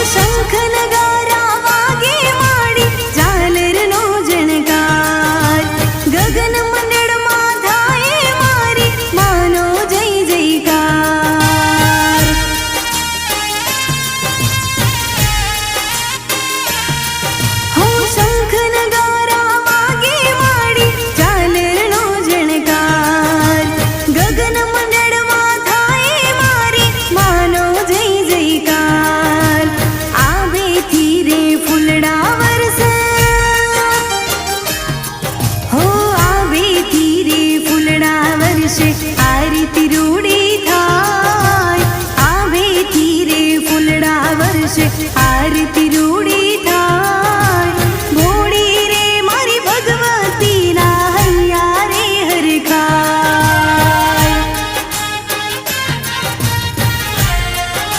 શંખ નગારા વાગે માડી ઝાલરનો જણકાર ગગન મંડળમાં થાય મારી માનો જય જયકાર હો શંખ નગારા વાગે માડી ઝાલરનો જણકાર ગગન મંડળમાં થાય મારી માનો જય જયકાર આવેથી રે ફૂલડા વરસે હો આવેથી રે ફૂલડા વરસે આરતી રૂડી થાય આવેથી રે ફૂલડા વરસે આરતી